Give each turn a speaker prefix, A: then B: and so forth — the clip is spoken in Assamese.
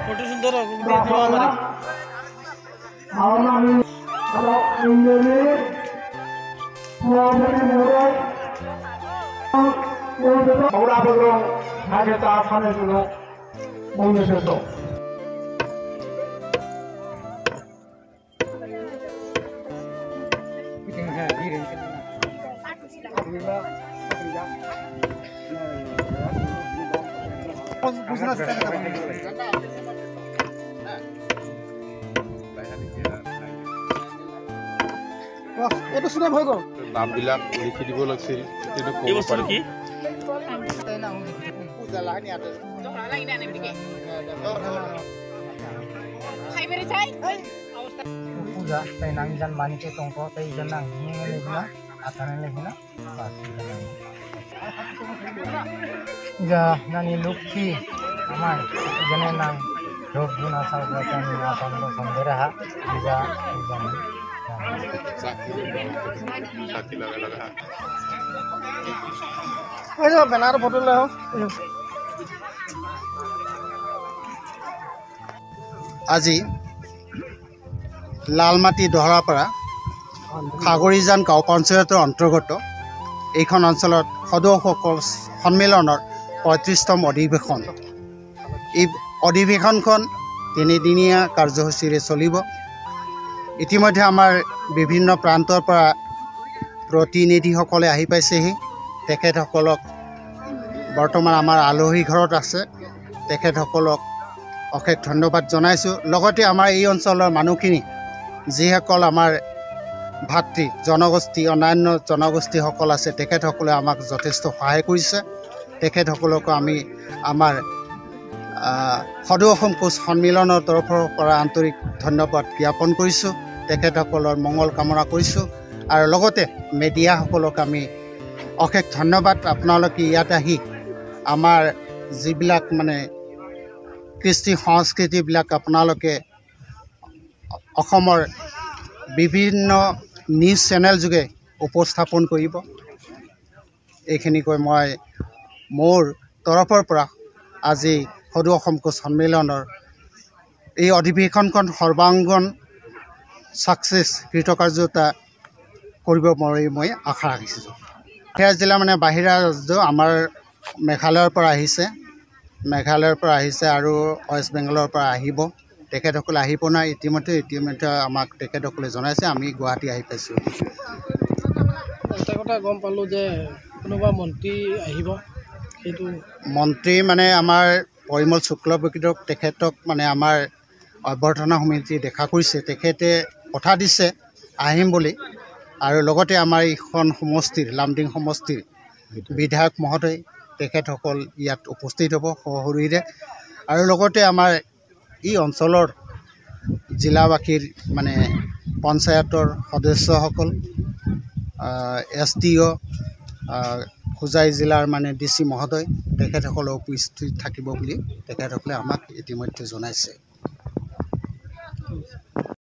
A: फोटो सुंदर हमारे
B: এইটো শুনে ভয় গ'ল
C: নামবিলাক লিখি দিব লাগিছিল কিন্তু
A: এই বস্তুটো কি
B: púja tay nang jan mani ke tongko tay jan nang ni lebna atane lebna ja nani lukhi amar jane nang rod guna sa gatan na pando sondera ha ja
C: সাথী লাগা লাগা
B: এই যে ব্যানার ফটো লাও আজি লালমাটি দহৰাপাৰা খাগৰিজান গাঁও পঞ্চায়তৰ অন্তৰ্গত এইখন অঞ্চলত সদস্যসকল সন্মিলনৰ ৩৫তম অধিৱেশন এই অধিৱেশনখন তিনিদিনীয়া কাৰ্যসূচীৰে চলিব ইতিমধ্যে আমাৰ বিভিন্ন প্ৰান্তৰ পৰা প্ৰতিনিধিসকলে আহি পাইছেহি তেখেতসকলক বৰ্তমান আমাৰ আলহী ঘৰত আছে তেখেতসকলক অশেষ ধন্যবাদ জনাইছোঁ লগতে আমাৰ এই অঞ্চলৰ মানুহখিনি যিসকল আমাৰ ভাতৃ জনগোষ্ঠী অন্যান্য জনগোষ্ঠীসকল আছে তেখেতসকলে আমাক যথেষ্ট সহায় কৰিছে তেখেতসকলক আমি আমাৰ সদৌ অসম কোচ সন্মিলনৰ তৰফৰ পৰা আন্তৰিক ধন্যবাদ জ্ঞাপন কৰিছোঁ তেখেতসকলৰ মংগল কামনা কৰিছোঁ আৰু লগতে মিডিয়াসকলক আমি অশেষ ধন্যবাদ আপোনালোকে ইয়াত আহি আমাৰ যিবিলাক মানে কৃষ্টি সংস্কৃতিবিলাক আপোনালোকে অসমৰ বিভিন্ন নিউজ চেনেল যোগে উপস্থাপন কৰিব এইখিনি কৈ মই মোৰ তৰফৰ পৰা আজি সদৌ অসম কোচ সন্মিলনৰ এই অধিৱেশনখন সৰ্বাংগন সাকসেস কৃতকাৰ্যতা কৰিব মই আশা ৰাখিছোঁ খেৰ জিলা মানে বাহিৰা ৰাজ্য আমাৰ মেঘালয়ৰ পৰা আহিছে আৰু ৱেষ্ট বেংগলৰ পৰা আহিব তেখেতসকলে আহিব নাই ইতিমধ্যে আমাক তেখেতসকলে জনাইছে আমি গুৱাহাটী আহি পাইছোঁ
A: এটা কথা গম পালোঁ যে কোনোবা মন্ত্ৰী আহিব সেইটো
C: মন্ত্ৰী মানে আমাৰ পৰিমল শুক্লবৈদ্যক তেখেতক মানে আমাৰ অভ্যৰ্থনা সমিতি দেখা কৰিছে তেখেতে কথা দিছে আহিম বুলি আৰু লগতে আমাৰ এইখন সমষ্টিৰ লামডিং সমষ্টিৰ বিধায়ক মহোদয় তেখেতসকল ইয়াত উপস্থিত হ'ব সহৰিৰে আৰু লগতে আমাৰ এই অঞ্চলৰ জিলাবাসীৰ মানে পঞ্চায়তৰ সদস্যসকল SDO হোজাই জিলাৰ মানে DC মহোদয় তেখেতসকলে উপস্থিত থাকিব বুলি তেখেতসকলে আমাক ইতিমধ্যে জনাইছে